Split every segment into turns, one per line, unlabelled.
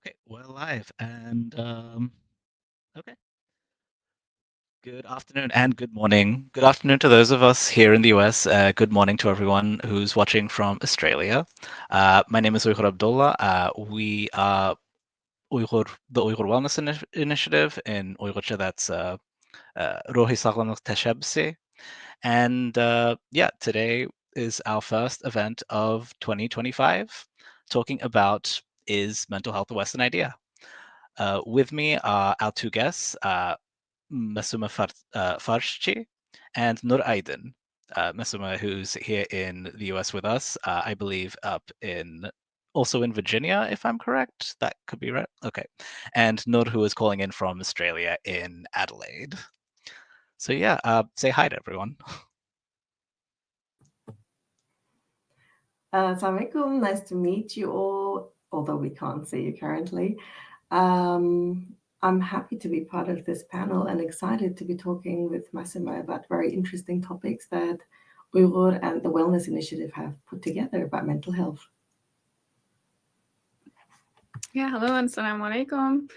Okay, we're live. And okay, good afternoon and good morning. Good afternoon to those of us here in the US. Good morning to everyone who's watching from Australia. My name is Uyghur Abdullah. We are the Uyghur Wellness Initiative. In Uygurca, that's Ruhi Sağlamlık Teşebbüsü. And yeah, today is our first event of 2025, talking about is mental health a Western idea? With me are our two guests, Masumeh Farchtchi and Nur Aydin. Masumeh, who's here in the US with us, I believe also in Virginia, if I'm correct. That could be right. Okay. And Nur, who is calling in from Australia in Adelaide. So yeah, say hi to everyone.
Assalamualaikum, nice to meet you all, although we can't see you currently. I'm happy to be part of this panel and excited to be talking with Masumeh about very interesting topics that Uyghur and the Wellness Initiative have put together about mental health.
Yeah, hello and assalamu alaikum.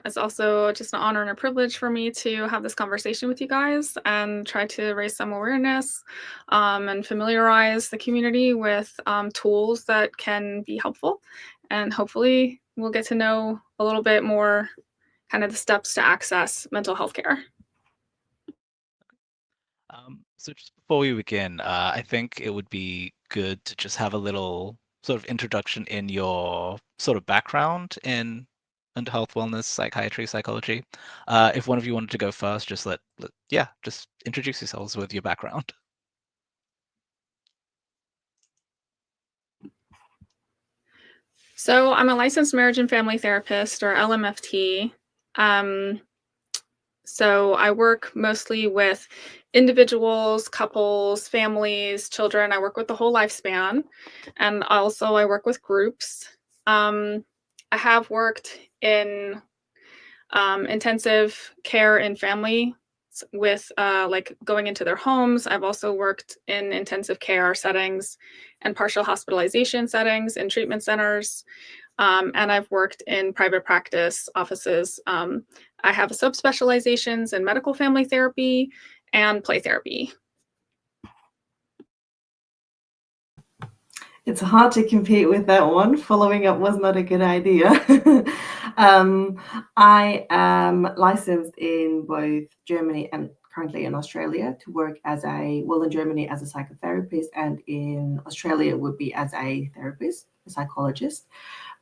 It's also just an honor and a privilege for me to have this conversation with you guys and try to raise some awareness and familiarize the community with tools that can be helpful. And hopefully we'll get to know a little bit more kind of the steps to access mental health care.
So just before we begin, I think it would be good to just have a little sort of introduction in your sort of background in mental health, wellness, psychiatry, psychology. If one of you wanted to go first, just just introduce yourselves with your background.
So I'm a licensed marriage and family therapist, or LMFT. So I work mostly with individuals, couples, families, children. I work with the whole lifespan. And also I work with groups. I have worked in intensive care in family with like going into their homes. I've also worked in intensive care settings and partial hospitalization settings in treatment centers. And I've worked in private practice offices. I have subspecializations in medical family therapy and play therapy.
It's hard to compete with that one. Following up was not a good idea. I am licensed in both Germany and currently in Australia to work in Germany as a psychotherapist, and in Australia would be as a therapist, a psychologist.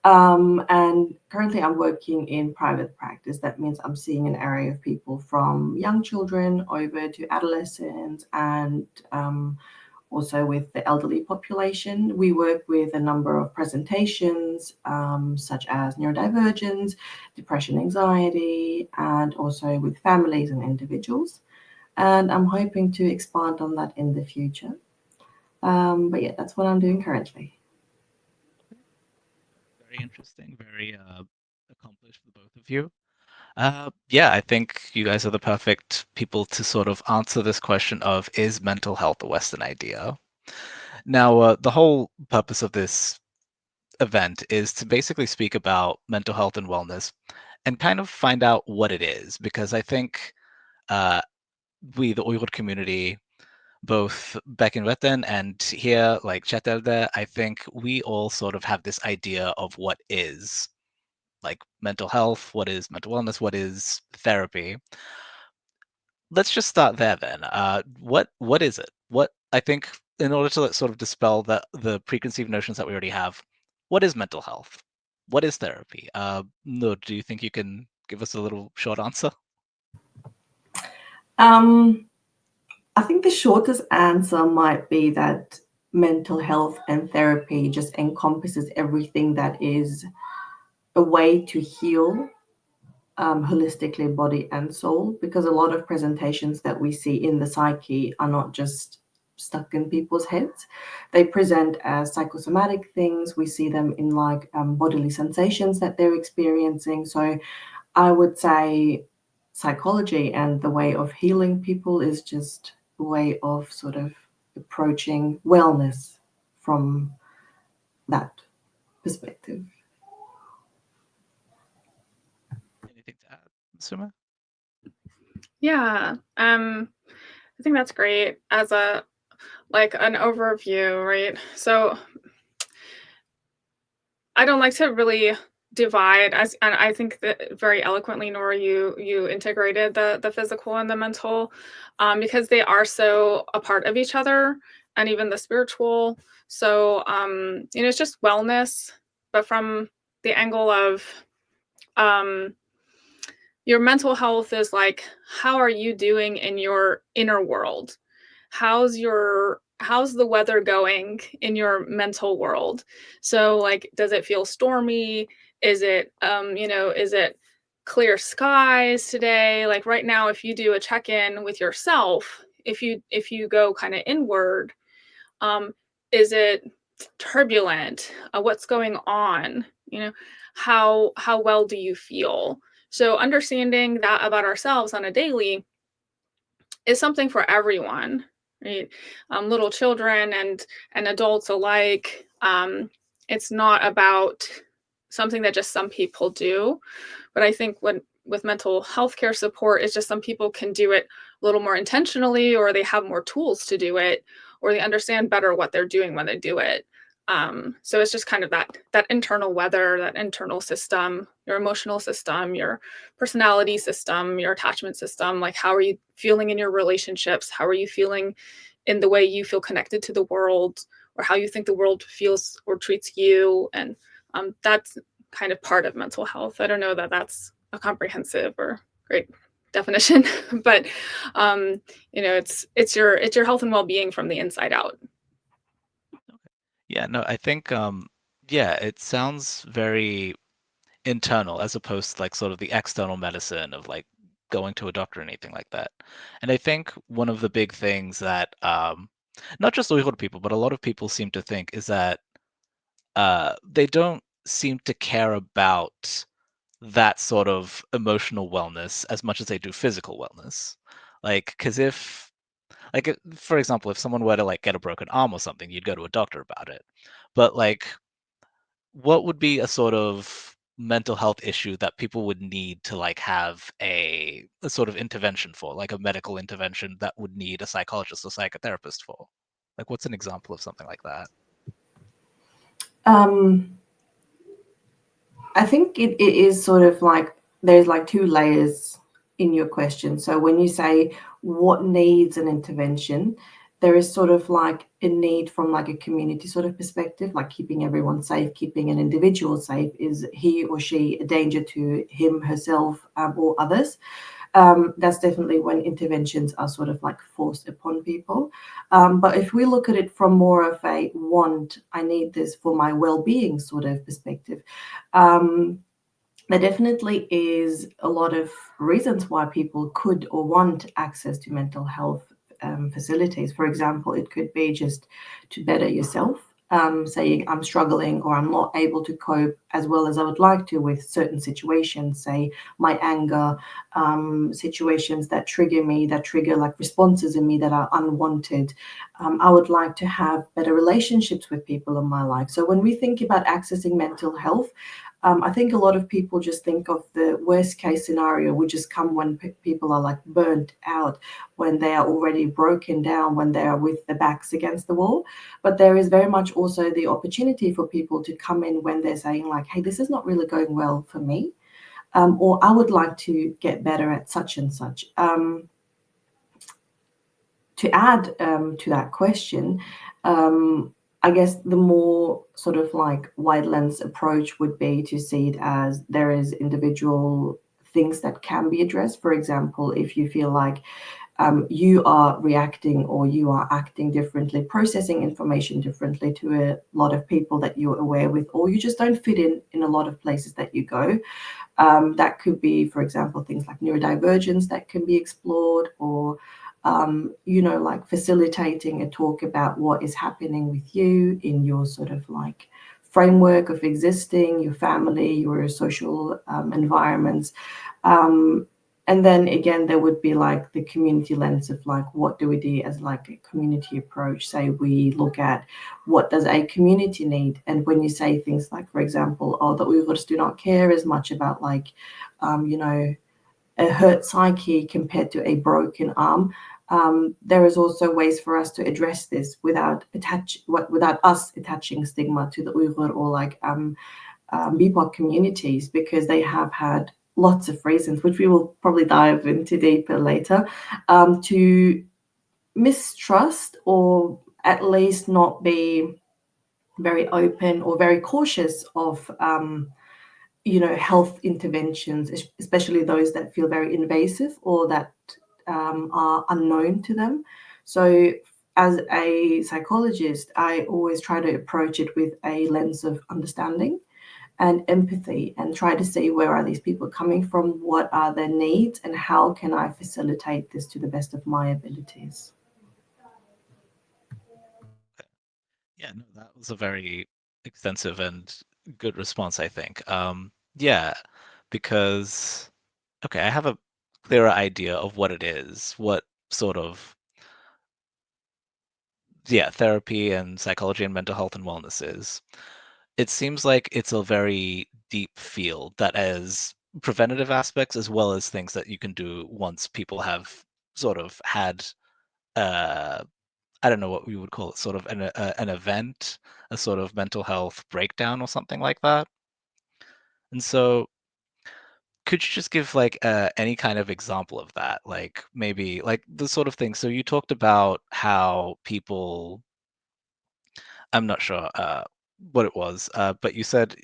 And currently I'm working in private practice. That means I'm seeing an area of people from young children over to adolescents and also with the elderly population. We work with a number of presentations, such as neurodivergence, depression, anxiety, and also with families and individuals. And I'm hoping to expand on that in the future. But yeah, that's what I'm doing currently.
Very interesting, very accomplished for both of you. Yeah, I think you guys are the perfect people to sort of answer this question of is mental health a Western idea? Now, the whole purpose of this event is to basically speak about mental health and wellness and kind of find out what it is, because I think uh, we, the Uyghur community, both back in Weten and here, like Chatelde, I think we all sort of have this idea of what is like mental health, what is mental wellness, what is therapy. Let's just start there then. What is it? What I think in order to sort of dispel the preconceived notions that we already have, what is mental health? What is therapy? Nur, do you think you can give us a little short answer?
Um, I think the shortest answer might be that mental health and therapy just encompasses everything that is a way to heal holistically, body and soul, because a lot of presentations that we see in the psyche are not just stuck in people's heads. They present as psychosomatic things. We see them in like bodily sensations that they're experiencing. So I would say psychology and the way of healing people is just a way of sort of approaching wellness from that perspective.
Masumeh?
Yeah, I think that's great as a like an overview, right? So I don't like to really divide as, and I think that very eloquently, Nora, you integrated the physical and the mental, because they are so a part of each other, and even the spiritual. So it's just wellness, but from the angle of um, your mental health is like, how are you doing in your inner world? How's the weather going in your mental world? So like, does it feel stormy? Is it is it clear skies today? Like right now, if you do a check-in with yourself, if you go kind of inward, um, is it turbulent? What's going on? You know, how well do you feel? So understanding that about ourselves on a daily is something for everyone, right? Little children and adults alike. It's not about something that just some people do, but I think when with mental health care support, it's just some people can do it a little more intentionally, or they have more tools to do it, or they understand better what they're doing when they do it. So it's just kind of that internal weather, that internal system, your emotional system, your personality system, your attachment system. Like, how are you feeling in your relationships? How are you feeling in the way you feel connected to the world, or how you think the world feels or treats you? And that's kind of part of mental health. I don't know that that's a comprehensive or great definition, but it's your health and well-being from the inside out.
Yeah, no, I think yeah, it sounds very internal as opposed to like sort of the external medicine of like going to a doctor or anything like that. And I think one of the big things that not just Uyghur people, but a lot of people seem to think is that they don't seem to care about that sort of emotional wellness as much as they do physical wellness. Like, because if for example, if someone were to like get a broken arm or something, you'd go to a doctor about it. But like, what would be a sort of mental health issue that people would need to like have a sort of intervention for, like a medical intervention that would need a psychologist or psychotherapist for? Like, what's an example of something like that?
Um, I think it is sort of like there's like two layers in your question. So when you say what needs an intervention, there is sort of like a need from like a community sort of perspective, like keeping everyone safe, keeping an individual safe. Is he or she a danger to him, herself, or others? That's definitely when interventions are sort of like forced upon people. But if we look at it from more of a want, I need this for my well-being sort of perspective, there definitely is a lot of reasons why people could or want access to mental health facilities. For example, it could be just to better yourself, saying I'm struggling or I'm not able to cope as well as I would like to with certain situations, say my anger, situations that trigger me, that trigger like responses in me that are unwanted. I would like to have better relationships with people in my life. So when we think about accessing mental health, I think a lot of people just think of the worst case scenario, which has come when people are like burnt out, when they are already broken down, when they are with their backs against the wall. But there is very much also the opportunity for people to come in when they're saying like, hey, this is not really going well for me. Or I would like to get better at such and such. To add to that question, I guess the more sort of like wide lens approach would be to see it as there is individual things that can be addressed. For example, if you feel like you are reacting or you are acting differently, processing information differently to a lot of people that you're aware with, or you just don't fit in a lot of places that you go. That could be, for example, things like neurodivergence that can be explored, or like facilitating a talk about what is happening with you in your sort of like framework of existing, your family, your social environments. And then again, there would be like the community lens of like, what do we do as like a community approach? Say we look at what does a community need? And when you say things like, for example, oh, the Uyghurs do not care as much about like, a hurt psyche compared to a broken arm. There is also ways for us to address this without us attaching stigma to the Uyghur or like BIPOC communities, because they have had lots of reasons, which we will probably dive into deeper later, to mistrust or at least not be very open or very cautious of health interventions, especially those that feel very invasive or that are unknown to them. So as a psychologist, I always try to approach it with a lens of understanding and empathy, and try to see where are these people coming from, what are their needs, and how can I facilitate this to the best of my abilities.
Yeah, no, that was a very extensive and good response, I think. Yeah, because, okay, I have a clearer idea of what it is, what sort of, yeah, therapy and psychology and mental health and wellness is. It seems like it's a very deep field that has preventative aspects as well as things that you can do once people have sort of had, uh, I don't know what we would call it, sort of an event, a sort of mental health breakdown or something like that. And so, could you just give like any kind of example of that? Like maybe like the sort of thing. So you talked about how people, I'm not sure what it was, but you said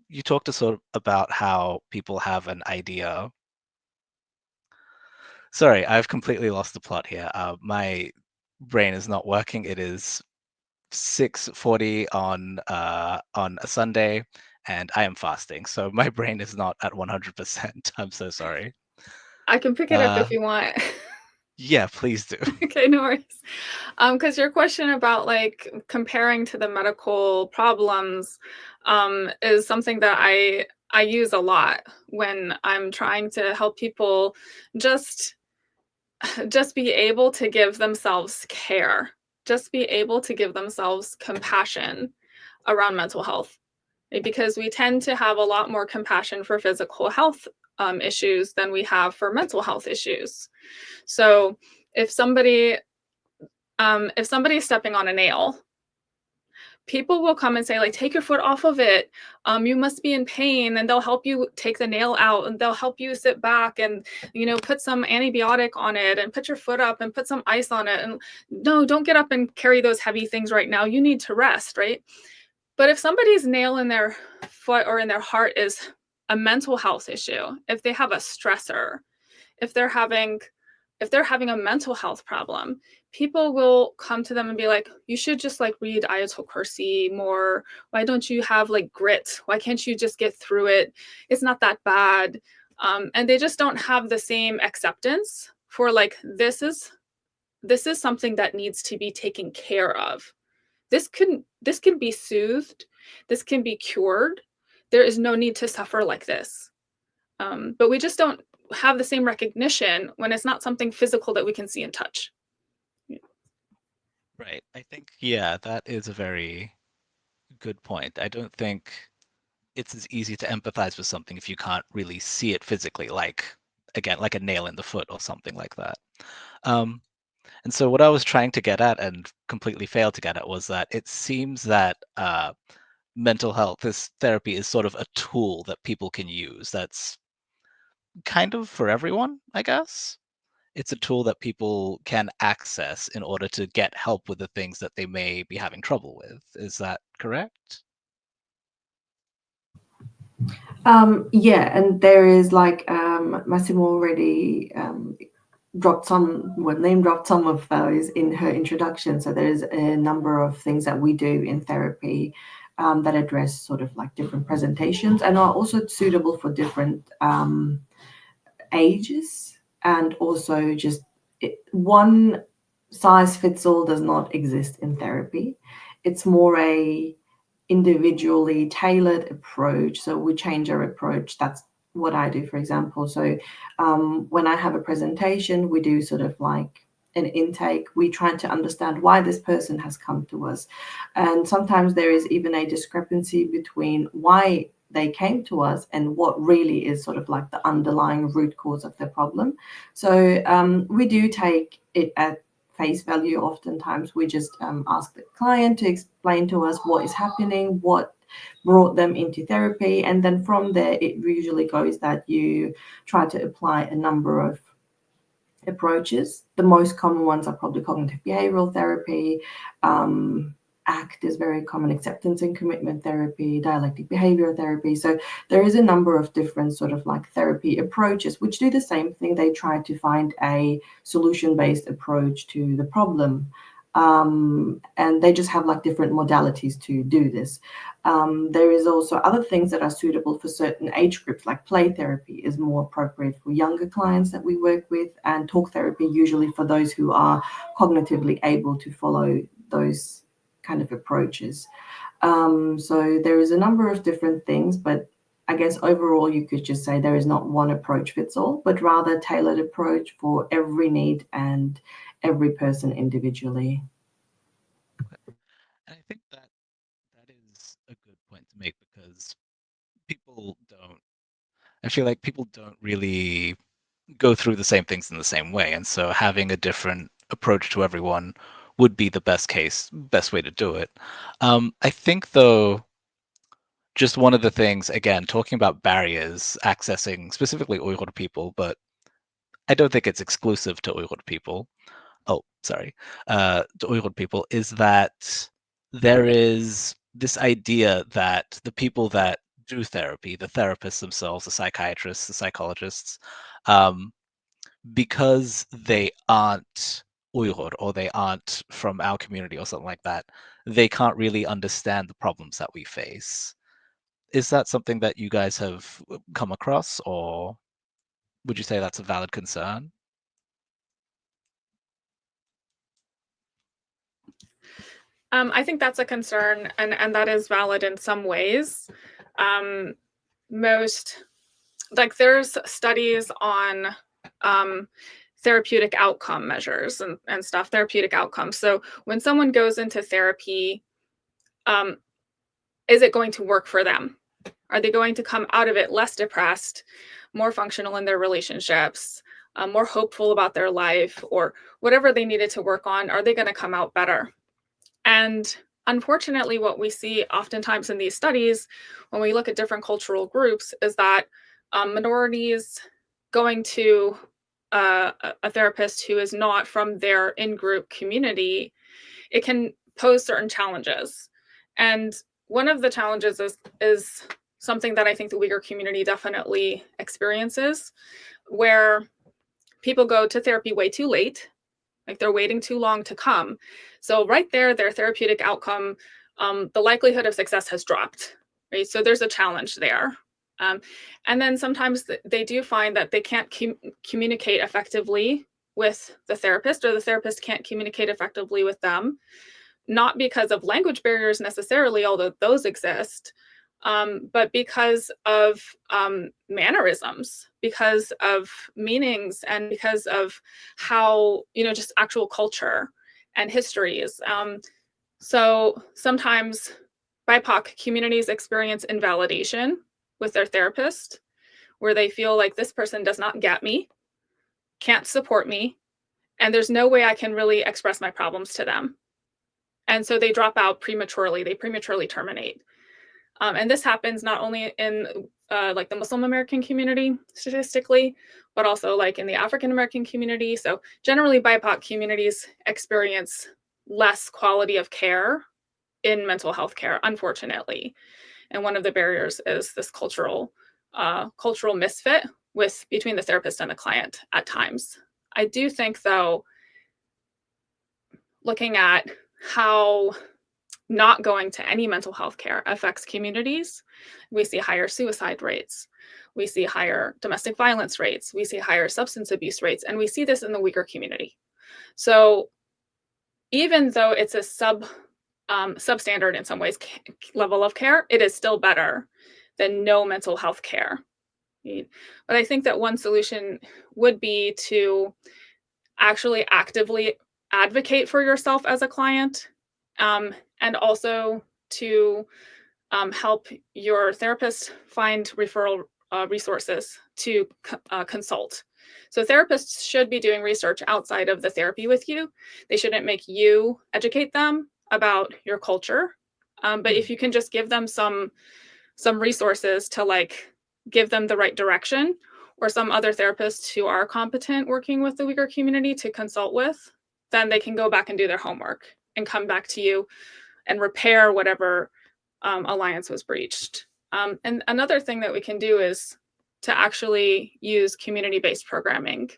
you talked to sort of about how people have an idea. Sorry, I've completely lost the plot here. My brain is not working. It is 6:40 on a Sunday, and I am fasting, so my brain is not at 100%. I'm so sorry.
I can pick it up if you want.
Yeah, please do.
Okay, no worries. Because your question about like comparing to the medical problems is something that I use a lot when I'm trying to help people just be able to give themselves care, just be able to give themselves compassion around mental health, right? Because we tend to have a lot more compassion for physical health issues than we have for mental health issues. So if somebody if somebody's stepping on a nail, people will come and say like, take your foot off of it, you must be in pain, and they'll help you take the nail out, and they'll help you sit back and put some antibiotic on it and put your foot up and put some ice on it, and no, don't get up and carry those heavy things right now, you need to rest, right? But if somebody's nail in their foot or in their heart is a mental health issue, if they have a stressor, if they're having a mental health problem, people will come to them and be like, you should just like read Ayatul Kursi more. Why don't you have like grit? Why can't you just get through it? It's not that bad. And they just don't have the same acceptance for like, this is something that needs to be taken care of. This can be soothed. This can be cured. There is no need to suffer like this. But we just don't have the same recognition when it's not something physical that we can see and touch.
Right. I think, yeah, that is a very good point. I don't think it's as easy to empathize with something if you can't really see it physically, like, again, like a nail in the foot or something like that. Um, and so what I was trying to get at and completely failed to get at was that it seems that mental health, this therapy is sort of a tool that people can use that's kind of for everyone, I guess. It's a tool that people can access in order to get help with the things that they may be having trouble with. Is that correct?
Yeah, and there is like Massimo already name dropped some of those in her introduction. So there's a number of things that we do in therapy that address sort of like different presentations and are also suitable for different ages, and also just one size fits all does not exist in therapy. It's more a individually tailored approach. So we change our approach. That's what I do, for example. So when I have a presentation, we do sort of like an intake. We try to understand why this person has come to us. And sometimes there is even a discrepancy between why they came to us and what really is sort of like the underlying root cause of their problem. So we do take it at face value. Oftentimes we just ask the client to explain to us what is happening, what brought them into therapy, and then from there it usually goes that you try to apply a number of approaches. The most common ones are probably cognitive behavioral therapy, ACT is very common, acceptance and commitment therapy, dialectic behavior therapy. So there is a number of different sort of like therapy approaches which do the same thing. They try to find a solution-based approach to the problem. And they just have like different modalities to do this. There is also other things that are suitable for certain age groups, like play therapy is more appropriate for younger clients that we work with, and talk therapy usually for those who are cognitively able to follow those kind of approaches. So there is a number of different things, but I guess overall you could just say there is not one approach fits all, but rather a tailored approach for every need and every person individually.
And I think that is a good point to make because people don't, I feel like people don't really go through the same things in the same way. And so having a different approach to everyone would be the best way to do it. I think, though, just one of the things, again, talking about barriers accessing specifically Uyghur people, but I don't think it's exclusive to Uyghur people. Oh, sorry, to Uyghur people, is that there is this idea that the people that do therapy, the therapists themselves, the psychiatrists, the psychologists, um, because they aren't Uyghur or they aren't from our community or something like that, they can't really understand the problems that we face. Is that something that you guys have come across, or would you say that's a valid concern?
I think that's a concern, and that is valid in some ways. Most like there's studies on therapeutic outcome measures and stuff, therapeutic outcomes. So when someone goes into therapy, um, is it going to work for them? Are they going to come out of it less depressed, more functional in their relationships, more hopeful about their life, or whatever they needed to work on? Are they going to come out better? And unfortunately, what we see oftentimes in these studies, when we look at different cultural groups, is that minorities going to a therapist who is not from their in-group community, it can pose certain challenges. And one of the challenges is something that I think the Uyghur community definitely experiences, where people go to therapy way too late, like they're waiting too long to come. So right there, their therapeutic outcome, the likelihood of success has dropped, right? So there's a challenge there. And then sometimes they do find that they can't communicate effectively with the therapist, or the therapist can't communicate effectively with them, not because of language barriers necessarily, although those exist, but because of mannerisms, because of meanings, and because of how, just actual culture and histories. So sometimes BIPOC communities experience invalidation with their therapist, where they feel like this person does not get me, can't support me, and there's no way I can really express my problems to them. And so they drop out prematurely, they prematurely terminate. And this happens not only in like the Muslim American community statistically, but also like in the African American community. So generally BIPOC communities experience less quality of care in mental health care, unfortunately. And one of the barriers is this cultural misfit between the therapist and the client at times. I do think, though, looking at how not going to any mental health care affects communities, we see higher suicide rates, we see higher domestic violence rates, we see higher substance abuse rates, and we see this in the Uyghur community. So even though it's a substandard in some ways level of care, it is still better than no mental health care. But I think that one solution would be to actually actively advocate for yourself as a client, and also to help your therapist find referral resources to consult. So therapists should be doing research outside of the therapy with you. They shouldn't make you educate them about your culture. But if you can just give them some resources to like give them the right direction, or some other therapists who are competent working with the Uyghur community to consult with, then they can go back and do their homework and come back to you and repair whatever alliance was breached. And another thing that we can do is to actually use community-based programming.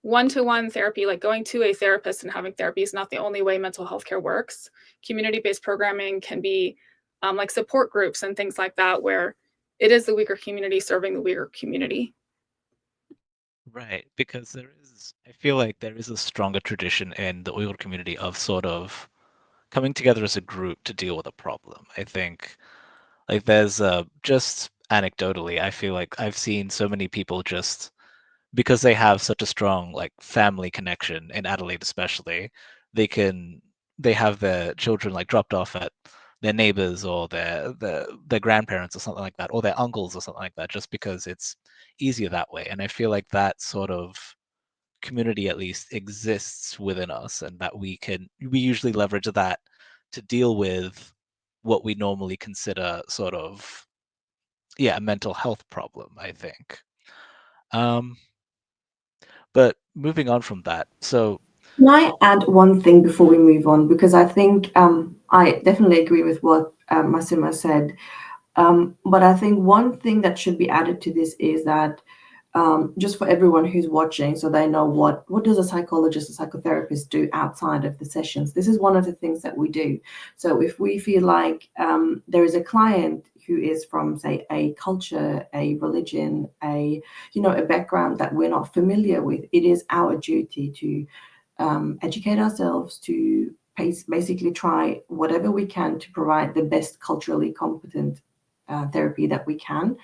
One-to-one therapy, like going to a therapist and having therapy, is not the only way mental health care works. Community-based programming can be like support groups and things like that, where it is the Uyghur community serving the Uyghur community.
Right, because I feel like there is a stronger tradition in the Uyghur community of sort of coming together as a group to deal with a problem. I think, like, there's just anecdotally, I feel like I've seen so many people just because they have such a strong like family connection in Adelaide, especially, they have their children like dropped off at their neighbors or their grandparents or something like that, or their uncles or something like that, just because it's easier that way. And I feel like that sort of community at least exists within us, and that we usually leverage that to deal with what we normally consider sort of a mental health problem, I think. Um, but moving on from that, so
Can I add one thing before we move on? Because I think I definitely agree with what Masumeh said. But I think one thing that should be added to this is that just for everyone who's watching, so they know what does a psychologist, a psychotherapist do outside of the sessions. This is one of the things that we do. So if we feel like there is a client who is from, say, a culture, a religion, a background that we're not familiar with, it is our duty to educate ourselves, to basically try whatever we can to provide the best culturally competent therapy that we can.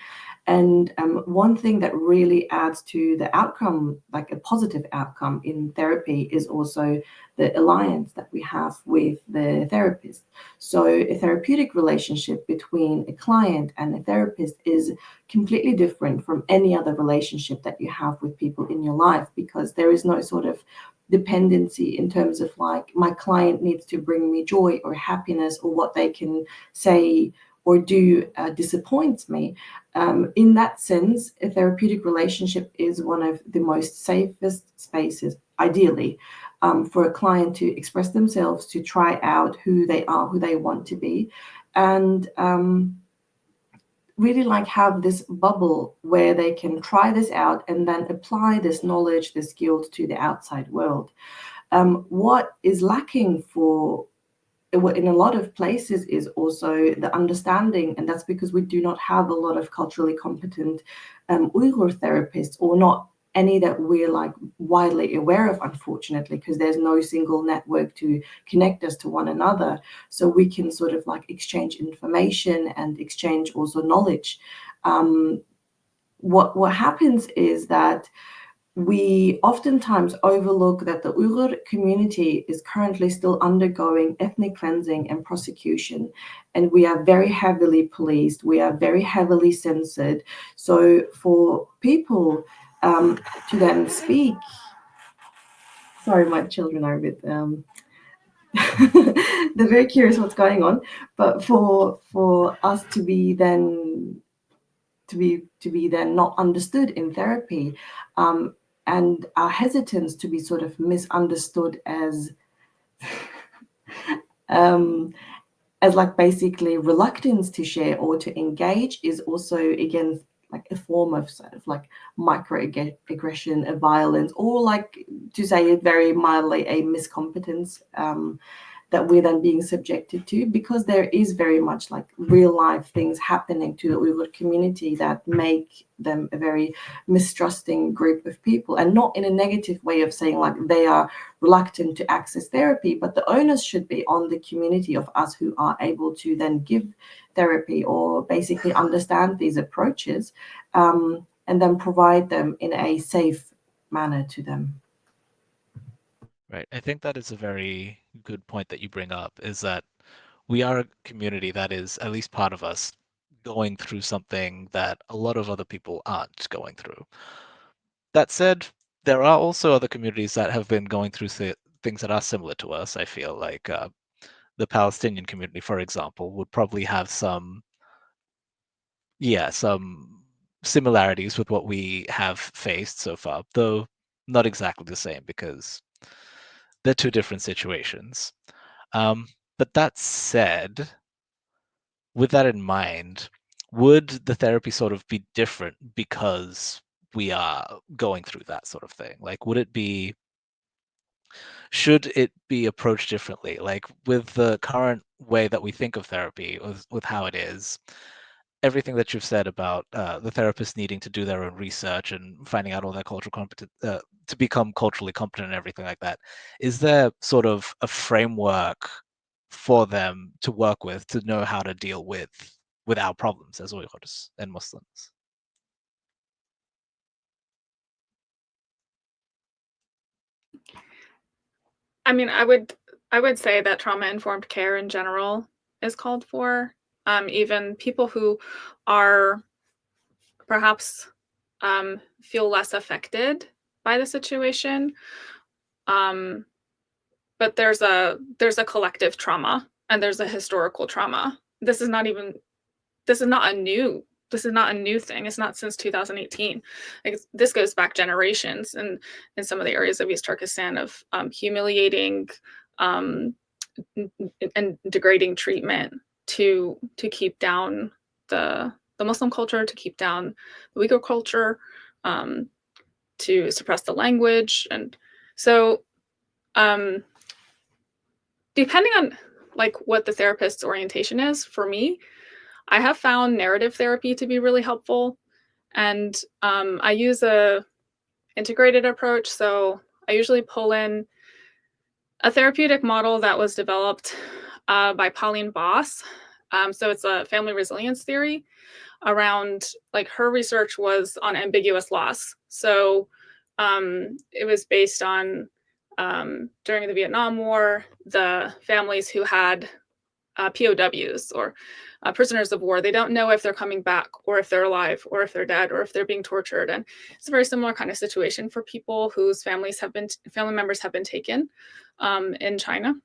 And one thing that really adds to the outcome, like a positive outcome in therapy, is also the alliance that we have with the therapist. So a therapeutic relationship between a client and a therapist is completely different from any other relationship that you have with people in your life, because there is no sort of dependency in terms of like my client needs to bring me joy or happiness, or what they can say or do disappoints me. In that sense, a therapeutic relationship is one of the most safest spaces, ideally, for a client to express themselves, to try out who they are, who they want to be, and really like have this bubble where they can try this out and then apply this knowledge, the skills to the outside world. What is lacking in a lot of places is also the understanding, and that's because we do not have a lot of culturally competent Uyghur therapists, or not any that we're like widely aware of, unfortunately, because there's no single network to connect us to one another, so we can sort of like exchange information and exchange also knowledge. What happens is that we oftentimes overlook that the Uyghur community is currently still undergoing ethnic cleansing and prosecution, and we are very heavily policed, we are very heavily censored. So for people to then speak, sorry, my children are a bit they're very curious what's going on, but for us to be then not understood in therapy, and our hesitance to be sort of misunderstood um, as like basically reluctance to share or to engage, is also again like a form of sort of like microaggression, a violence, or like, to say it very mildly, a miscompetence that we're then being subjected to, because there is very much like real life things happening to the Uyghur community that make them a very mistrusting group of people, and not in a negative way of saying like they are reluctant to access therapy, but the onus should be on the community of us who are able to then give therapy or basically understand these approaches, and then provide them in a safe manner to them.
right, I think that is a very good point that you bring up, is that we are a community that is, at least part of us, going through something that a lot of other people aren't going through. That said, there are also other communities that have been going through things that are similar to us. I feel like the Palestinian community, for example, would probably have some similarities with what we have faced so far, though not exactly the same because they're two different situations. But that said, with that in mind, would the therapy sort of be different because we are going through that sort of thing? Like, should it be approached differently? Like, with the current way that we think of therapy, with how it is, everything that you've said about the therapist needing to do their own research and finding out all their cultural competent to become culturally competent and everything like that, is there sort of a framework for them to work with to know how to deal with our problems as Uyghurs and Muslims?
I mean, I would say that trauma-informed care in general is called for. Even people who are perhaps feel less affected by the situation, um, but there's a collective trauma and there's a historical trauma. This is not a new thing. It's not since 2018. Like, this goes back generations, and in some of the areas of East Turkestan of humiliating um, and degrading treatment to keep down the Muslim culture, to keep down the Uyghur culture, um, to suppress the language, and so um, depending on like what the therapist's orientation is. For me, I have found narrative therapy to be really helpful, and I use a integrated approach. So I usually pull in a therapeutic model that was developed by Pauline Boss. So it's a family resilience theory around, like, her research was on ambiguous loss. So it was based on during the Vietnam War, the families who had POWs or prisoners of war. They don't know if they're coming back or if they're alive or if they're dead or if they're being tortured. And it's a very similar kind of situation for people whose family members have been taken in China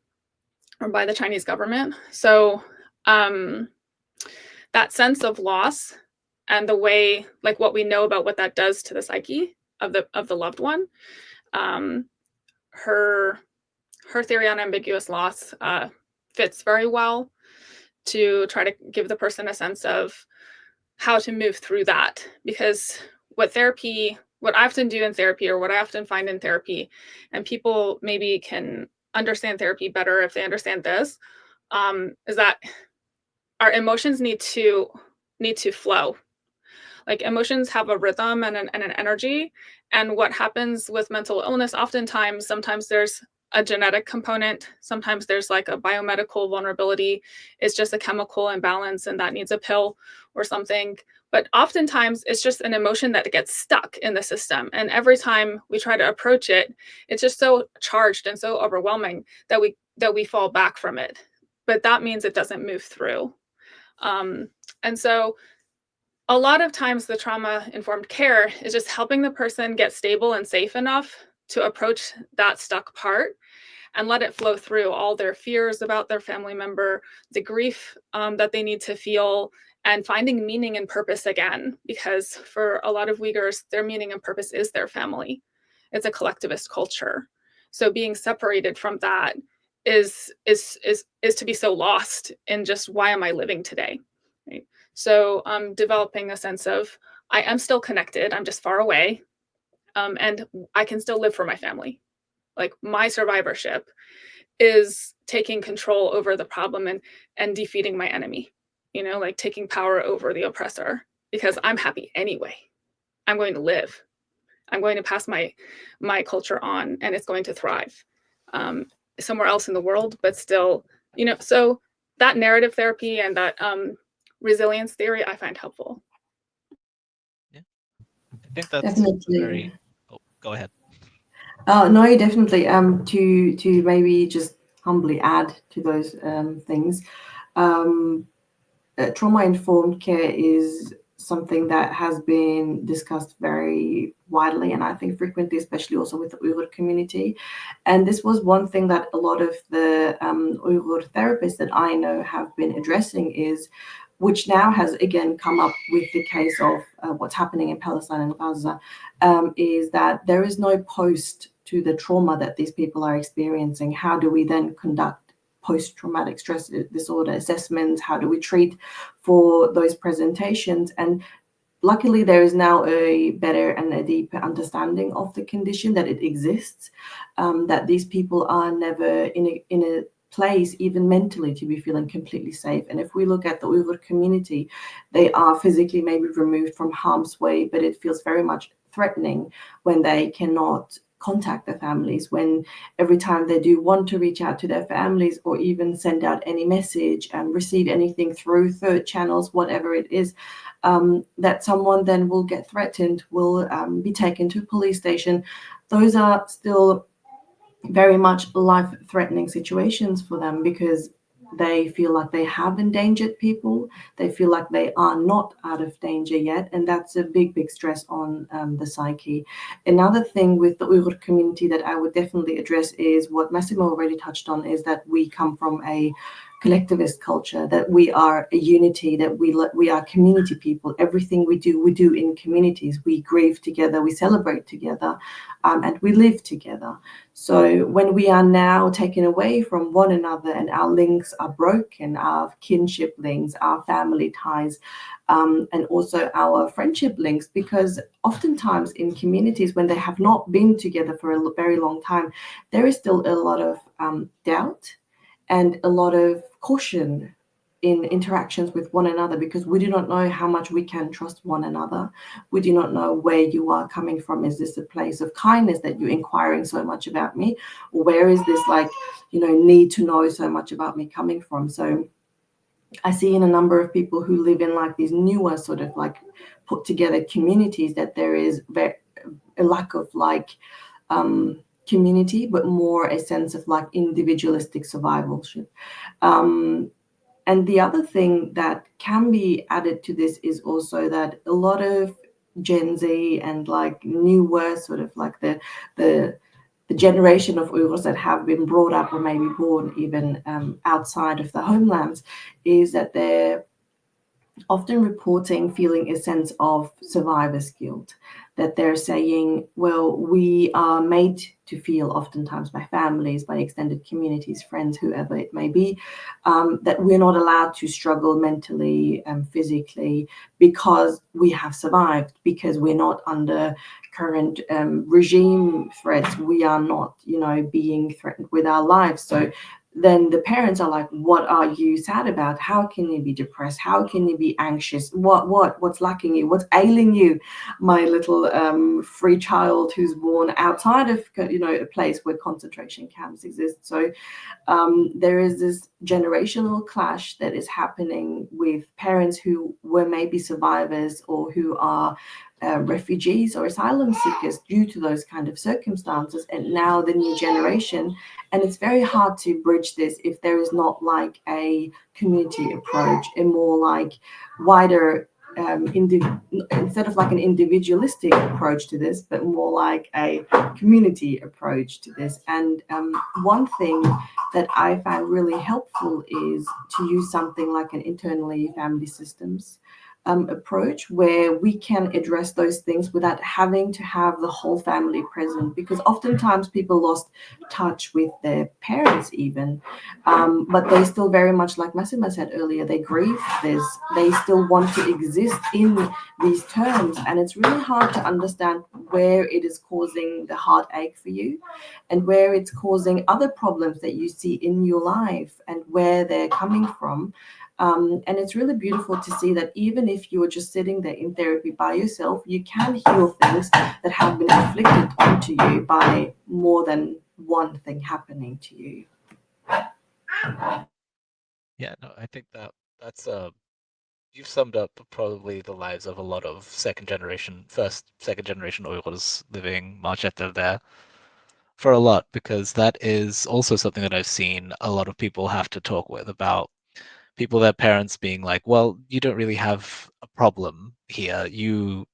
or by the Chinese government. So that sense of loss and the way, like, what we know about what that does to the psyche of the loved one, her theory on ambiguous loss fits very well to try to give the person a sense of how to move through that. Because what I often do in therapy, or what I often find in therapy, and people maybe can understand therapy better if they understand this, is that our emotions need to flow. Like, emotions have a rhythm and an energy. And what happens with mental illness, sometimes there's a genetic component, sometimes there's like a biomedical vulnerability. It's just a chemical imbalance and that needs a pill or something. But oftentimes it's just an emotion that gets stuck in the system. And every time we try to approach it, it's just so charged and so overwhelming that we fall back from it. But that means it doesn't move through. And so a lot of times the trauma-informed care is just helping the person get stable and safe enough to approach that stuck part and let it flow through all their fears about their family member, the grief that they need to feel, and finding meaning and purpose again. Because for a lot of Uyghurs, their meaning and purpose is their family. It's a collectivist culture. So being separated from that is to be so lost in just, why am I living today? Right? So developing a sense of, I am still connected, I'm just far away, and I can still live for my family. Like, my survivorship is taking control over the problem and defeating my enemy, like taking power over the oppressor, because I'm happy anyway. I'm going to live. I'm going to pass my culture on, and it's going to thrive somewhere else in the world, but still, so that narrative therapy and that resilience theory I find helpful.
Yeah, I think that's
Definitely.
very. Oh, go ahead.
No, definitely. To maybe just humbly add to those things. Um, Trauma-informed care is something that has been discussed very widely and I think frequently, especially also with the Uyghur community. And this was one thing that a lot of the Uyghur therapists that I know have been addressing is, which now has again come up with the case of what's happening in Palestine and Gaza, is that there is no post to the trauma that these people are experiencing. How do we then conduct post-traumatic stress disorder assessments? How do we treat for those presentations? And luckily, there is now a better and a deeper understanding of the condition, that it exists, that these people are never in a place, even mentally, to be feeling completely safe. And if we look at the Uyghur community, they are physically maybe removed from harm's way, but it feels very much threatening when they cannot contact their families, when every time they do want to reach out to their families or even send out any message and receive anything through third channels, whatever it is, that someone then will get threatened, will be taken to a police station. Those are still very much life-threatening situations for them because they feel like they have endangered people. They feel like they are not out of danger yet, and that's a big stress on the psyche. Another thing with the Uyghur community that I would definitely address is what Massimo already touched on, is that we come from a collectivist culture, that we are a unity, that we are community people. Everything we do in communities. We grieve together, we celebrate together, and we live together. So when we are now taken away from one another and our links are broken, our kinship links, our family ties, and also our friendship links, because oftentimes in communities when they have not been together for a very long time, there is still a lot of doubt and a lot of caution in interactions with one another, because we do not know how much we can trust one another. We do not know where you are coming from. Is this a place of kindness that you're inquiring so much about me? Or where is this, like, need to know so much about me coming from? So I see in a number of people who live in like these newer sort of like put together communities that there is a lack of like community, but more a sense of like individualistic survivalship. And the other thing that can be added to this is also that a lot of Gen Z and like newer sort of like the generation of Uyghurs that have been brought up or maybe born even outside of the homelands, is that they're often reporting feeling a sense of survivor's guilt, that they're saying, well, we are made to feel oftentimes by families, by extended communities, friends, whoever it may be, that we're not allowed to struggle mentally and physically because we have survived, because we're not under current regime threats. We are not, being threatened with our lives. So then the parents are like, what are you sad about? How can you be depressed? How can you be anxious? What's lacking you? What's ailing you, my little free child who's born outside of, a place where concentration camps exist? So there is this generational clash that is happening with parents who were maybe survivors or who are refugees or asylum seekers due to those kind of circumstances, and now the new generation. And it's very hard to bridge this if there is not like a community approach, a more like wider instead of like an individualistic approach to this, but more like a community approach to this. And one thing that I found really helpful is to use something like an internally family systems approach, where we can address those things without having to have the whole family present, because oftentimes people lost touch with their parents even, but they still very much, like Massimo said earlier, they grieve this, they still want to exist in these terms, and it's really hard to understand where it is causing the heartache for you and where it's causing other problems that you see in your life and where they're coming from. And it's really beautiful to see that even if you're just sitting there in therapy by yourself, you can heal things that have been inflicted onto you by more than one thing happening to you.
Yeah, no, I think that's you've summed up probably the lives of a lot of second generation Uyghurs living Manchester there. for a lot, because that is also something that I've seen a lot of people have to talk with about people, their parents being like, well, you don't really have a problem here. You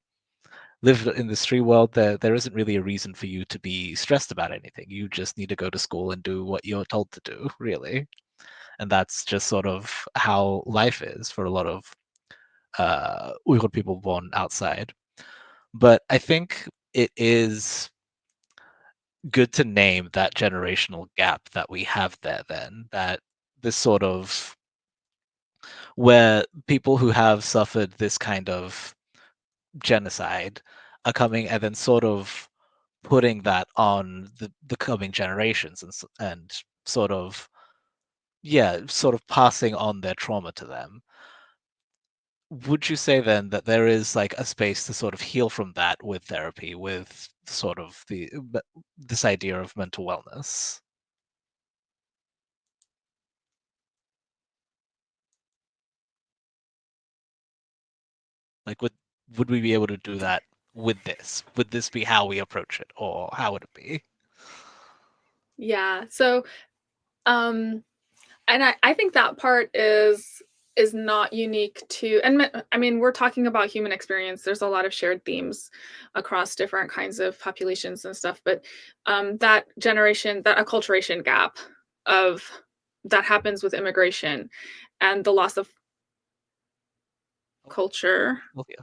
live in this free world. There isn't really a reason for you to be stressed about anything. You just need to go to school and do what you're told to do, really. And that's just sort of how life is for a lot of Uyghur people born outside. But I think it is good to name that generational gap that we have there, then, that this sort of where people who have suffered this kind of genocide are coming and then sort of putting that on the coming generations, and sort of, yeah, sort of passing on their trauma to them. Would you say then that there is like a space to sort of heal from that with therapy, with sort of this idea of mental wellness? Like, would we be able to do that with this? Would this be how we approach it, or how would it be?
Yeah. So, and I think that part is not unique to, and I mean, we're talking about human experience. There's a lot of shared themes across different kinds of populations and stuff, but that generation, that acculturation gap of that happens with immigration and the loss of culture.
Okay.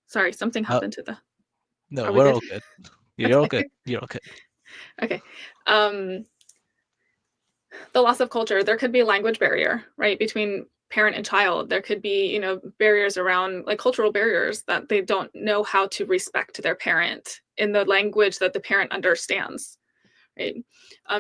Sorry, something
Uh,
happened to the.
no,
Are we
we're
good?
all good. You're all
Okay.
good. You're all good.
Okay. Um, the loss of culture, there could be a language barrier, right, between parent and child. There could be, barriers around, like, cultural barriers, that they don't know how to respect their parent in the language that the parent understands, right?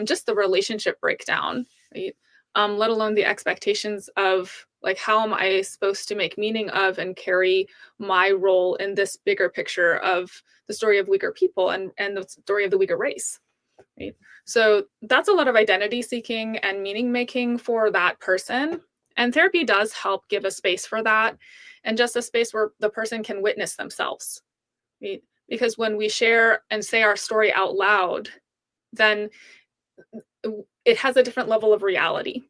Just the relationship breakdown, right? Let alone the expectations of, like, how am I supposed to make meaning of and carry my role in this bigger picture of the story of Uyghur people and the story of the Uyghur race, right? So that's a lot of identity seeking and meaning making for that person. And therapy does help give a space for that, and just a space where the person can witness themselves, right? Because when we share and say our story out loud, then it has a different level of reality.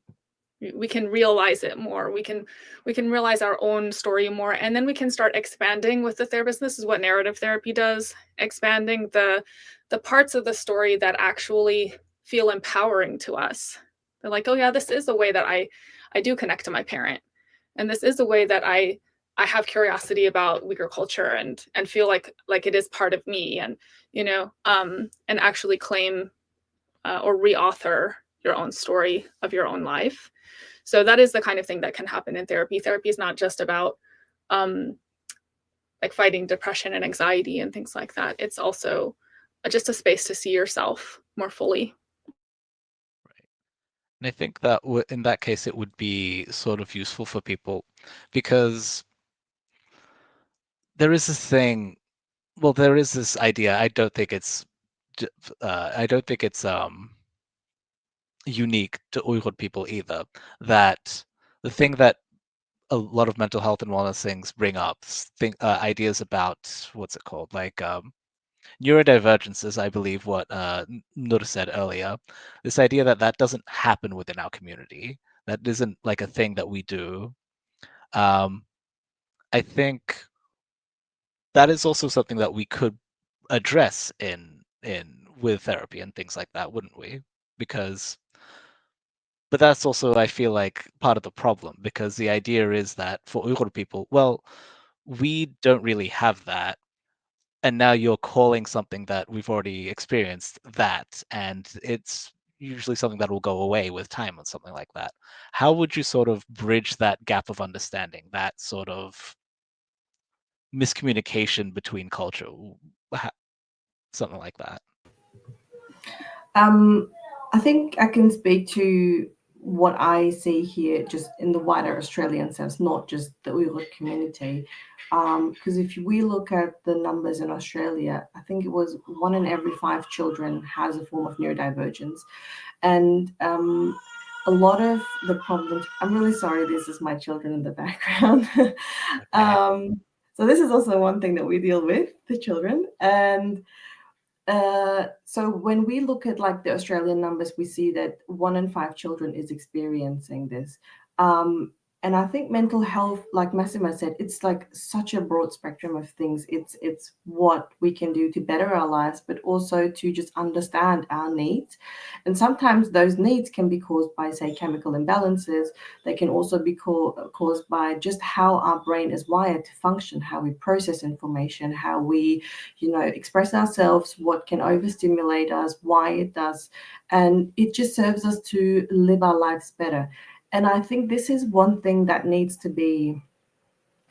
We can realize it more. We can realize our own story more, and then we can start expanding with the therapist. This is what narrative therapy does: expanding the parts of the story that actually feel empowering to us. They're like, oh yeah, this is a way that I do connect to my parent, and this is a way that I have curiosity about Uyghur culture and feel like it is part of me, and and actually claim or reauthor your own story of your own life. So that is the kind of thing that can happen in therapy. Therapy is not just about um, like fighting depression and anxiety and things like that. It's also just a space to see yourself more fully.
Right. And I think that in that case, it would be sort of useful for people, because there is this thing. Well, there is this idea. I don't think it's unique to Uyghur people either. That the thing that a lot of mental health and wellness things bring up, ideas about, what's it called, like neurodivergences, I believe what Nur said earlier. This idea that that doesn't happen within our community, that isn't like a thing that we do. Um, I think that is also something that we could address in with therapy and things like that, wouldn't we? Because, but that's also, I feel like, part of the problem, because the idea is that for Uyghur people, well, we don't really have that, and now you're calling something that we've already experienced that, and it's usually something that will go away with time or something like that. How would you sort of bridge that gap of understanding, that sort of miscommunication between culture, something like that?
I think I can speak to what I see here just in the wider Australian sense, not just the Uyghur community. Because if we look at the numbers in Australia, I think it was 1 in every 5 children has a form of neurodivergence. And a lot of the problems, I'm really sorry, this is my children in the background.
Okay.
So this is also one thing that we deal with, the children. And So when we look at like the Australian numbers, we see that 1 in 5 children is experiencing this. And I think mental health, like Masumeh said, it's like such a broad spectrum of things. It's what we can do to better our lives, but also to just understand our needs. And sometimes those needs can be caused by, say, chemical imbalances. They can also be caused by just how our brain is wired to function, how we process information, how we, express ourselves, what can overstimulate us, why it does. And it just serves us to live our lives better. And I think this is one thing that needs to be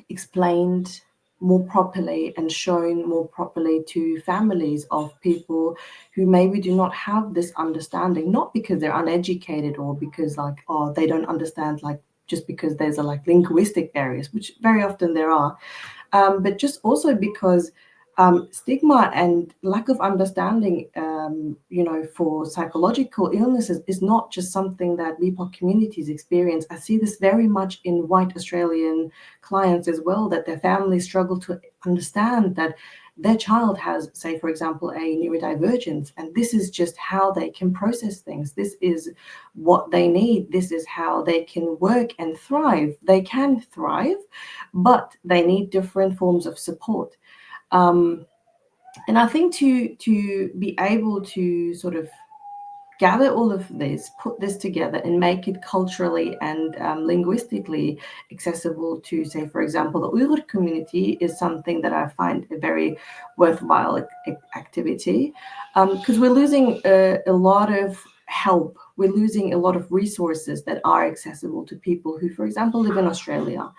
explained more properly and shown more properly to families of people who maybe do not have this understanding, not because they're uneducated or because they don't understand, like just because there's linguistic barriers, which very often there are, but just also because stigma and lack of understanding, for psychological illnesses is not just something that BIPOC communities experience. I see this very much in white Australian clients as well, that their families struggle to understand that their child has, say, for example, a neurodivergence, and this is just how they can process things. This is what they need. This is how they can work and thrive. They can thrive, but they need different forms of support. And I think to be able to sort of gather all of this, put this together, and make it culturally and linguistically accessible to, say, for example, the Uyghur community is something that I find a very worthwhile activity, because we're losing a lot of help. We're losing a lot of resources that are accessible to people who, for example, live in Australia,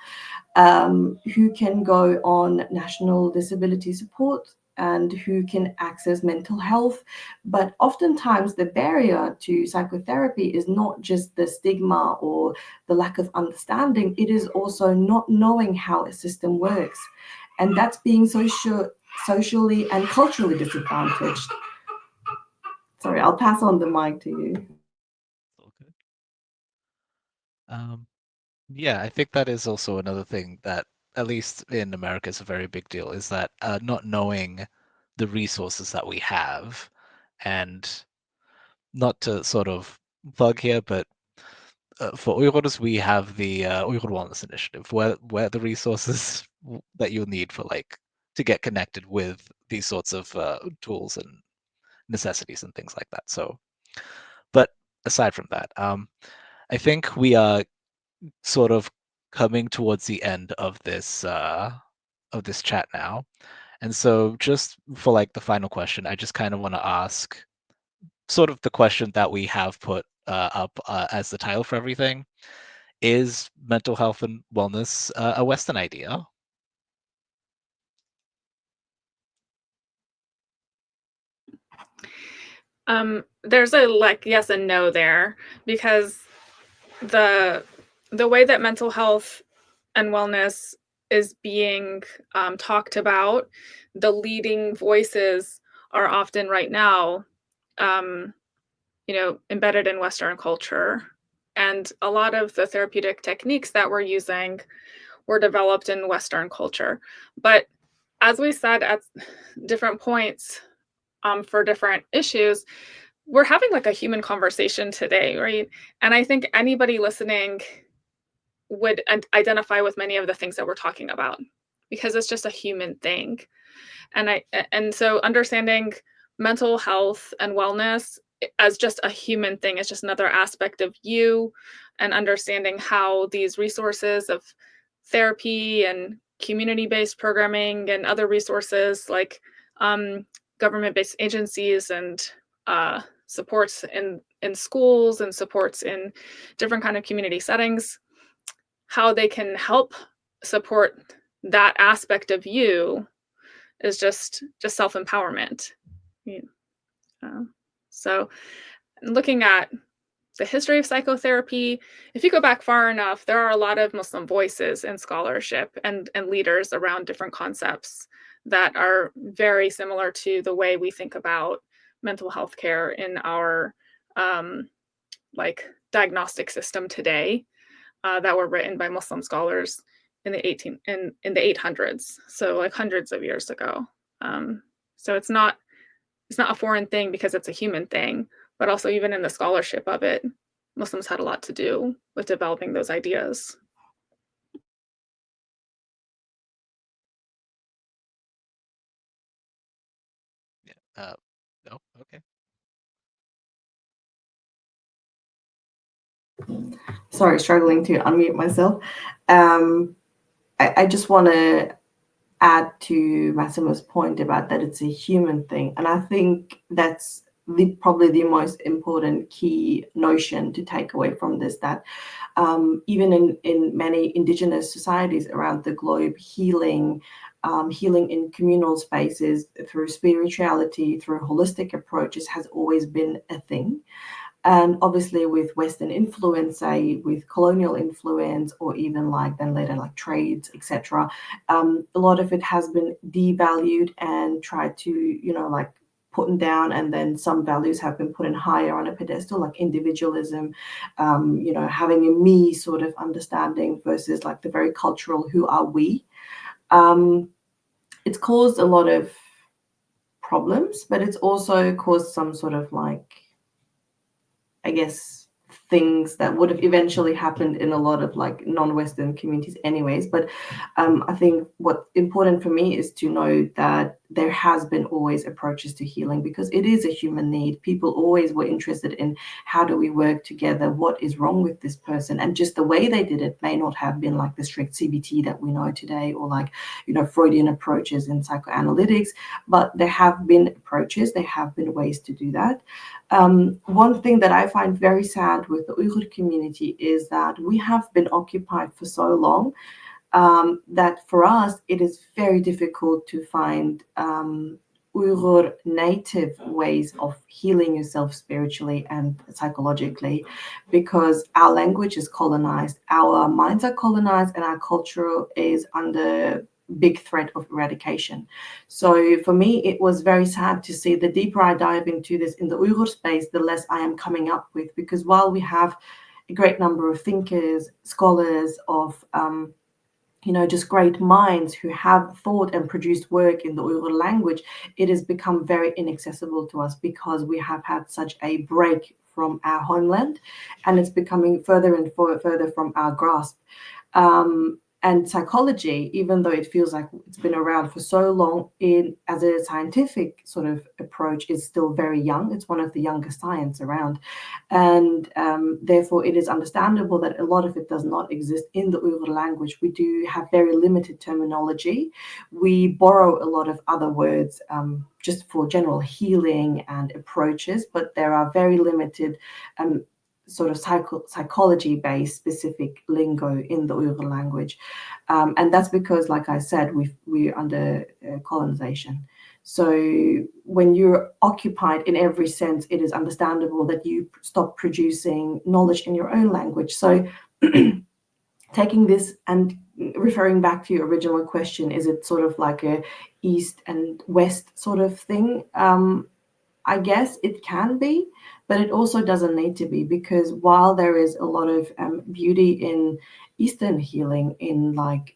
who can go on national disability support and who can access mental health. But oftentimes the barrier to psychotherapy is not just the stigma or the lack of understanding, it is also not knowing how a system works. And that's being socially and culturally disadvantaged. Sorry, I'll pass on the mic to you.
All good. Yeah, I think that is also another thing that, at least in America, is a very big deal, is that not knowing the resources that we have, and not to sort of plug here, but for Uyghurs, we have the Uyghur Wellness Initiative, where the resources that you'll need for to get connected with these sorts of tools and necessities and things like that. So, but aside from that, I think we are sort of coming towards the end of this chat now. And so just for the final question, I just kind of want to ask sort of the question that we have put up as the title for everything. Is mental health and wellness a Western idea?
There's a yes and no there, because the way that mental health and wellness is being talked about, the leading voices are often right now, embedded in Western culture. And a lot of the therapeutic techniques that we're using were developed in Western culture. But as we said at different points, for different issues, we're having a human conversation today, right? And I think anybody listening would identify with many of the things that we're talking about, because it's just a human thing. And so understanding mental health and wellness as just a human thing is just another aspect of you, and understanding how these resources of therapy and community-based programming and other resources like government-based agencies and supports in schools and supports in different kind of community settings, how they can help support that aspect of you is just self-empowerment. So looking at the history of psychotherapy, if you go back far enough, there are a lot of Muslim voices in scholarship and leaders around different concepts that are very similar to the way we think about mental health care in our diagnostic system today, that were written by Muslim scholars in the 800s, so hundreds of years ago. So it's not it's not a foreign thing because it's a human thing, but also even in the scholarship of it, Muslims had a lot to do with developing those ideas.
Yeah. Oh, okay.
Sorry, struggling to unmute myself. I just want to add to Massimo's point about that it's a human thing. And I think that's probably the most important key notion to take away from this, that even in many indigenous societies around the globe, healing in communal spaces through spirituality, through holistic approaches has always been a thing. And obviously with Western influence, say with colonial influence, or even like then later like trades, etc., a lot of it has been devalued and tried to, like put down, and then some values have been put in higher on a pedestal, like individualism, having a me sort of understanding versus like the very cultural who are we. It's caused a lot of problems, but it's also caused some sort of like, I guess, things that would have eventually happened in a lot of like non-Western communities anyways. But I think what's important for me is to know that there has been always approaches to healing, because it is a human need. People always were interested in how do we work together, what is wrong with this person, and just the way they did it may not have been like the strict CBT that we know today, or like, Freudian approaches in psychoanalytics, but there have been approaches, there have been ways to do that. One thing that I find very sad with the Uyghur community is that we have been occupied for so long that for us it is very difficult to find Uyghur native ways of healing yourself spiritually and psychologically, because our language is colonized, our minds are colonized, and our culture is under big threat of eradication. So for me, it was very sad to see the deeper I dive into this in the Uyghur space, the less I am coming up with, because while we have a great number of thinkers, scholars, of just great minds who have thought and produced work in the Uyghur language, it has become very inaccessible to us because we have had such a break from our homeland, and it's becoming further and further from our grasp. And psychology, even though it feels like it's been around for so long, as a scientific sort of approach, is still very young. It's one of the youngest science around. And therefore, it is understandable that a lot of it does not exist in the Uyghur language. We do have very limited terminology. We borrow a lot of other words just for general healing and approaches, but there are very limited sort of psychology-based specific lingo in the Uyghur language. And that's because, like I said, we're under colonization. So when you're occupied in every sense, it is understandable that you stop producing knowledge in your own language. So taking this and referring back to your original question, is it sort of like a East and West sort of thing? I guess it can be, but it also doesn't need to be, because while there is a lot of beauty in Eastern healing, in like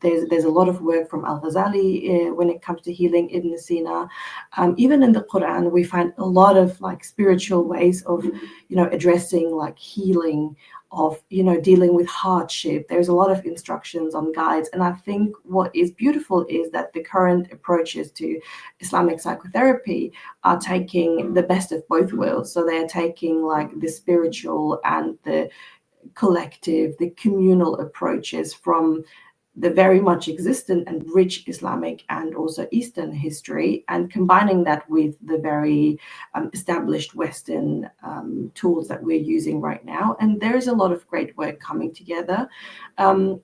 there's a lot of work from Al-Ghazali when it comes to healing, Ibn Sina. Even in the Quran, we find a lot of like spiritual ways of addressing like healing, of dealing with hardship. There's a lot of instructions on guides, and I think what is beautiful is that the current approaches to Islamic psychotherapy are taking the best of both worlds. So they're taking like the spiritual and the collective, the communal approaches from the very much existent and rich Islamic and also Eastern history, and combining that with the very established Western tools that we're using right now. And there is a lot of great work coming together,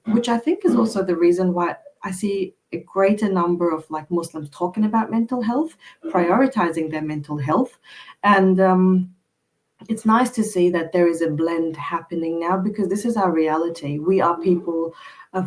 which I think is also the reason why I see a greater number of like Muslims talking about mental health, prioritizing their mental health. And it's nice to see that there is a blend happening now, because this is our reality. We are people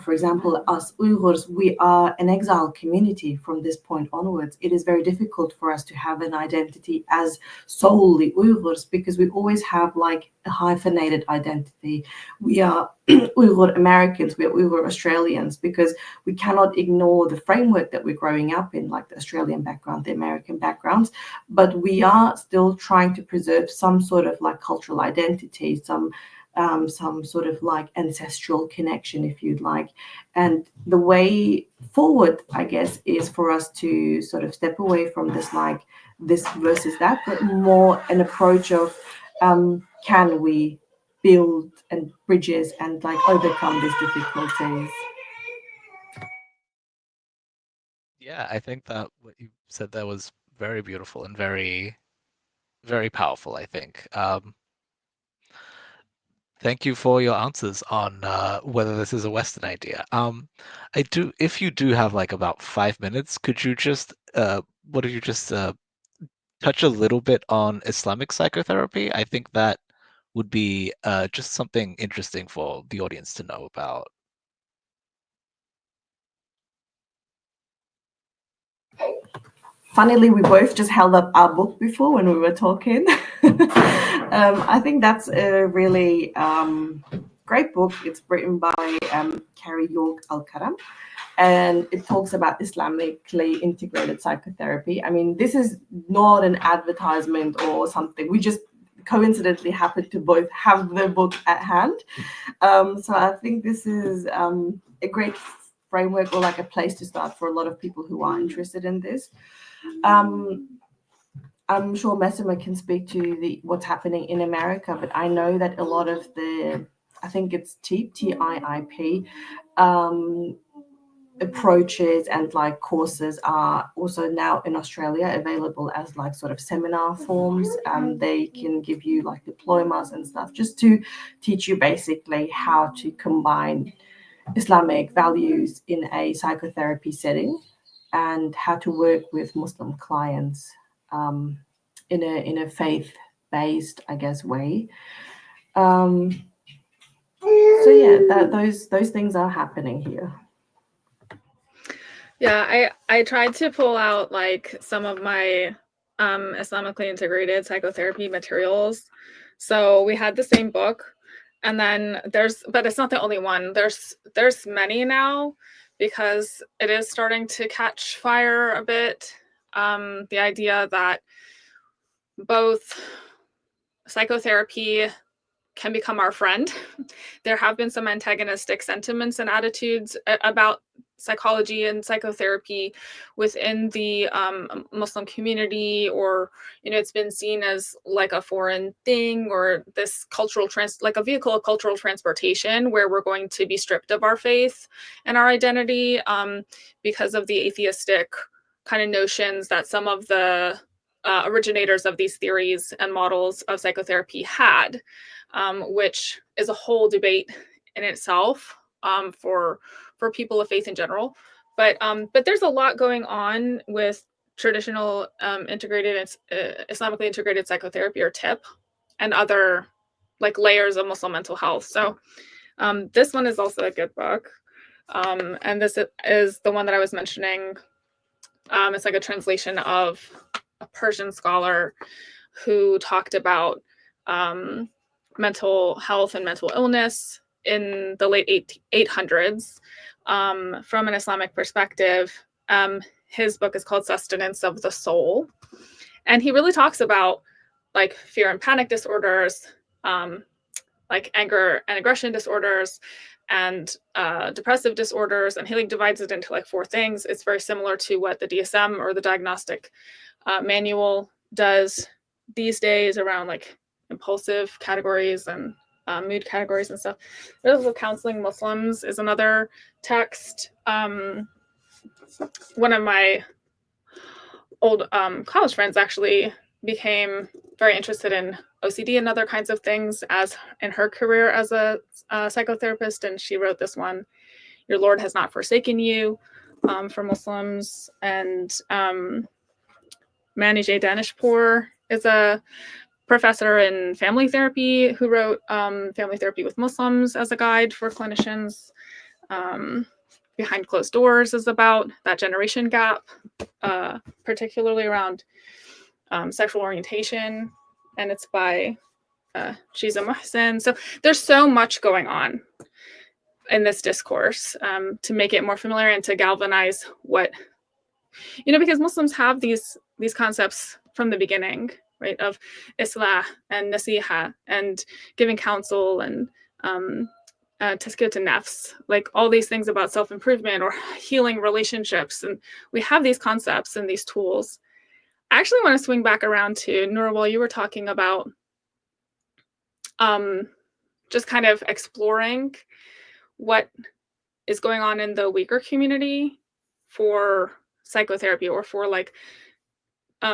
For example, us Uyghurs, we are an exile community from this point onwards. It is very difficult for us to have an identity as solely Uyghurs because we always have like a hyphenated identity. We are Uyghur Americans, we are Uyghur Australians, because we cannot ignore the framework that we're growing up in, like the Australian background, the American backgrounds, but we are still trying to preserve some sort of like cultural identity, some sort of like ancestral connection, if you'd like. And the way forward, I guess, is for us to sort of step away from this, like this versus that, but more an approach of can we build and bridges and like overcome these difficulties.
Yeah, I think that what you said there was very beautiful and very, very powerful, I think. Thank you for your answers on whether this is a Western idea. If you do have like about 5 minutes, could you just, what if you just touch a little bit on Islamic psychotherapy? I think that would be just something interesting for the audience to know about.
Funnily, we both just held up our book before when we were talking. I think that's a really great book. It's written by Carrie York Al-Karam, and it talks about Islamically integrated psychotherapy. I mean, this is not an advertisement or something. We just coincidentally happened to both have the book at hand. So I think this is a great framework or like a place to start for a lot of people who are interested in this. I'm sure Masumeh can speak to what's happening in America, but I know that a lot of I think it's TIIP, TIIP, approaches and like courses are also now in Australia available as like sort of seminar forms. They can give you like diplomas and stuff just to teach you basically how to combine Islamic values in a psychotherapy setting and how to work with Muslim clients in a faith-based, I guess, way. So yeah, those things are happening here.
Yeah, I tried to pull out like some of my Islamically integrated psychotherapy materials. So we had the same book, and then but it's not the only one. There's many now because it is starting to catch fire a bit. The idea that both psychotherapy can become our friend. There have been some antagonistic sentiments and attitudes about psychology and psychotherapy within the Muslim community, or it's been seen as like a foreign thing, or this like a vehicle of cultural transportation where we're going to be stripped of our faith and our identity because of the atheistic kind of notions that some of the originators of these theories and models of psychotherapy had, which is a whole debate in itself for people of faith in general. But there's a lot going on with traditional Islamically integrated psychotherapy, or TIP, and other like layers of Muslim mental health. So this one is also a good book, and this is the one that I was mentioning. It's like a translation of a Persian scholar who talked about mental health and mental illness in the late 800s from an Islamic perspective. His book is called Sustenance of the Soul. And he really talks about like fear and panic disorders, like anger and aggression disorders, and depressive disorders. And he divides it into like 4 things. It's very similar to what the DSM or the diagnostic manual does these days around like impulsive categories and mood categories and stuff. There's also Counseling Muslims is another text. One of my old college friends actually became very interested in OCD and other kinds of things as in her career as a psychotherapist, and she wrote this one, Your Lord Has Not Forsaken You, for Muslims. And Mani J. Danishpour is a professor in family therapy who wrote Family Therapy with Muslims as a guide for clinicians. Behind Closed Doors is about that generation gap, particularly around sexual orientation, and it's by Shiza Mohsen. So there's so much going on in this discourse to make it more familiar and to galvanize what, because Muslims have these concepts from the beginning, right, of islah and nasiha and giving counsel and tazkiyat nafs, like all these things about self-improvement or healing relationships. And we have these concepts and these tools. I actually want to swing back around to Nur, while you were talking about just kind of exploring what is going on in the Uyghur community for psychotherapy or for like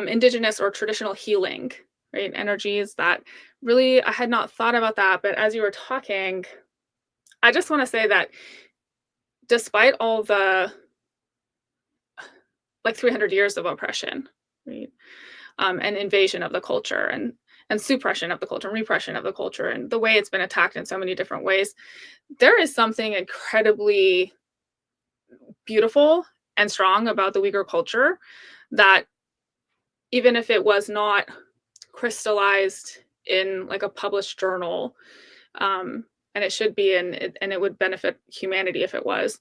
indigenous or traditional healing, right? Energies that really, I had not thought about that. But as you were talking, I just want to say that despite all the like 300 years of oppression, right? And invasion of the culture and suppression of the culture and repression of the culture and the way it's been attacked in so many different ways, there is something incredibly beautiful and strong about the Uyghur culture that even if it was not crystallized in like a published journal, and it should be, and it would benefit humanity if it was,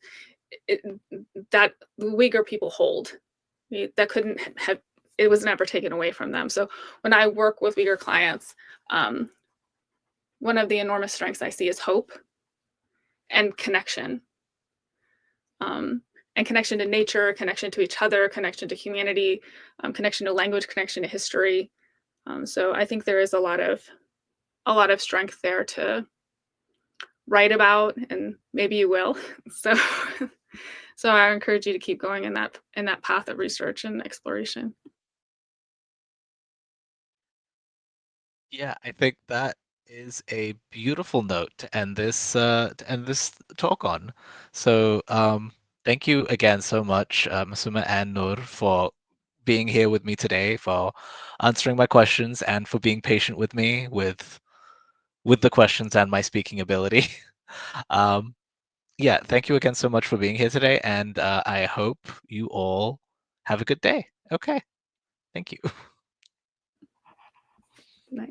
that the Uyghur people hold, that couldn't have, it was never taken away from them. So when I work with Uyghur clients, one of the enormous strengths I see is hope and connection. And connection to nature, connection to each other, connection to humanity, connection to language, connection to history. So I think there is a lot of strength there to write about, and maybe you will. So I encourage you to keep going in that path of research and exploration.
Yeah, I think that is a beautiful note to end this talk on. So thank you again so much, Masumeh and Nur, for being here with me today, for answering my questions, and for being patient with me with the questions and my speaking ability. Yeah, thank you again so much for being here today, and I hope you all have a good day. Okay, thank you.
Nice.